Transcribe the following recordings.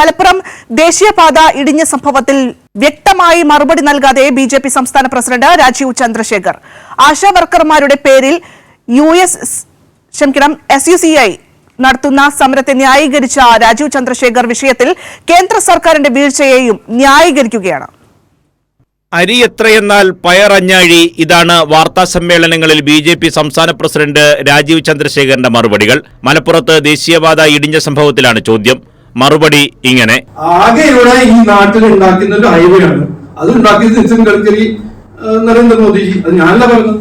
മലപ്പുറം ദേശീയപാത ഇടിഞ്ഞ സംഭവത്തിൽ വ്യക്തമായി മറുപടി നൽകാതെ ബിജെപി സംസ്ഥാന പ്രസിഡന്റ് രാജീവ് ചന്ദ്രശേഖർ ആശാ വർക്കർമാരുടെ പേരിൽ SUCI നടത്തുന്ന സമരത്തെ ന്യായീകരിച്ച രാജീവ് ചന്ദ്രശേഖർ വിഷയത്തിൽ കേന്ദ്ര സർക്കാരിന്റെ വീഴ്ചയെയും ന്യായീകരിക്കുകയാണ്. അരി എത്രയെന്നാൽ പയറഞ്ഞാഴി. ഇതാണ് വാർത്താ സമ്മേളനങ്ങളിൽ BJP സംസ്ഥാന പ്രസിഡന്റ് രാജീവ് ചന്ദ്രശേഖറിന്റെ മറുപടികൾ. മലപ്പുറത്ത് ദേശീയപാത ഇടിഞ്ഞ സംഭവത്തിലാണ് ചോദ്യം. മറുപടി ഇങ്ങനെ: ആകെ ഇവിടെ ഈ നാട്ടിൽ ഉണ്ടാക്കുന്ന ഒരു ഹൈവേ ആണ്. അത് ഉണ്ടാക്കിയത് നിതിൻ ഗഡ്കരി, നരേന്ദ്രമോദിജി. അത് ഞാനല്ല പറഞ്ഞത്.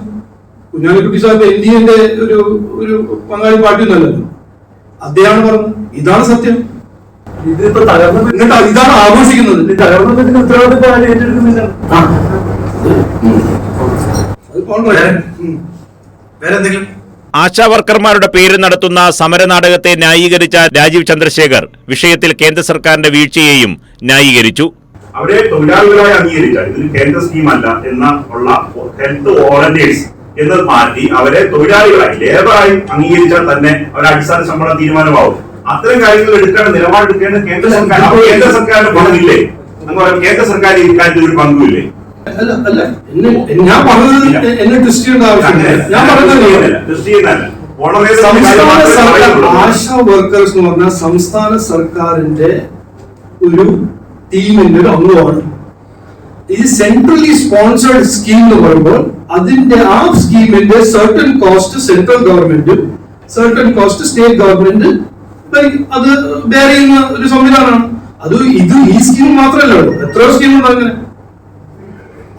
കുഞ്ഞാലിക്കുട്ടി സാഹിബ് NDAന്റെ ഒരു പങ്കാളി പാർട്ടി ഒന്നല്ലല്ലോ, അദ്ദേഹമാണ് പറഞ്ഞത്. ഇതാണ് സത്യം. ഇതിപ്പോ എന്നിട്ട് ഇതാണ് ആഘോഷിക്കുന്നത്. ആശാ വർക്കർമാരുടെ പേര് നടത്തുന്ന സമരനാടകത്തെ ന്യായീകരിച്ച രാജീവ് ചന്ദ്രശേഖർ വിഷയത്തിൽ കേന്ദ്ര സർക്കാരിന്റെ വീഴ്ചയെയും ന്യായീകരിച്ചു. അവരെ തൊഴിലാളികളായി അംഗീകരിച്ചാൽ ഇതൊരു കേന്ദ്ര സ്കീമല്ല ഉള്ള ഹെൽത്ത് വോളണ്ടിയേഴ്സ് എന്നത് മാറ്റി അവരെ തൊഴിലാളികളായി ലേബറായി അംഗീകരിച്ചാൽ തന്നെ അവരുടെ അടിസ്ഥാന ശമ്പളം തീരുമാനമാവും. അത്തരം കാര്യങ്ങൾ എടുക്കേണ്ട നിലപാടെടുക്കേണ്ട കേന്ദ്ര സർക്കാരിന്റെ പണമില്ലേ? കേന്ദ്ര സർക്കാർ ഇക്കാര്യത്തിൽ ഒരു പങ്കുമില്ലേ? ഞാൻ പറഞ്ഞത് എന്നെ ട്വിസ്റ്റ് ചെയ്യേണ്ട ആവശ്യമില്ല. ഞാൻ പറഞ്ഞത് ആശാ വർക്കേഴ്സ് എന്ന് പറഞ്ഞാൽ സംസ്ഥാന സർക്കാരിന്റെ ഒരു ടീമിന്റെ ഒരു അംഗമാണ്. ഇത് സെൻട്രലി സ്പോൺസേർഡ് സ്കീം എന്ന് പറയുമ്പോൾ അതിന്റെ ആ സ്കീമിന്റെ certain cost central government, certain cost state government അത് ബെയർ ചെയ്യുന്ന ഒരു സംവിധാനമാണ്. അത് ഈ സ്കീം മാത്രമല്ല, എത്രയോ സ്കീമുണ്ട് അങ്ങനെ.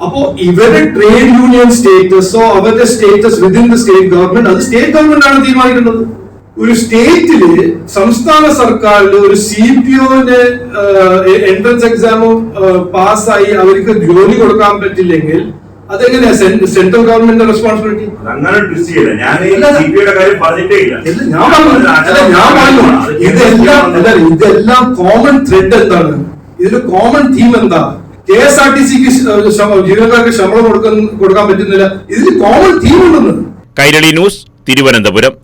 അപ്പോ ഇവരുടെ ട്രേഡ് യൂണിയൻ സ്റ്റേറ്റസോ അവരുടെ status within the state government അത് സ്റ്റേറ്റ് ഗവൺമെന്റ് ആണ് തീരുമാനിക്കേണ്ടത്. ഒരു സ്റ്റേറ്റില് സംസ്ഥാന സർക്കാരിൽ ഒരു CPOന് എൻട്രൻസ് എക്സാമും പാസ്സായി അവർക്ക് ജോലി കൊടുക്കാൻ പറ്റില്ലെങ്കിൽ അതെങ്ങനെയാ സെൻട്രൽ ഗവൺമെന്റിന്റെ റെസ്പോൺസിബിലിറ്റി? ഇതെല്ലാം കോമൺ ത്രെഡ് എന്താണ്? ഇതിന്റെ കോമൺ തീം എന്താ? KSRTCക്ക് ജീവനക്കാർക്ക് ശമ്പളം കൊടുക്കാൻ പറ്റുന്നില്ല. ഇതിൽ കോമൺ തീം ഉണ്ടെന്ന്. കൈരളി ന്യൂസ്, തിരുവനന്തപുരം.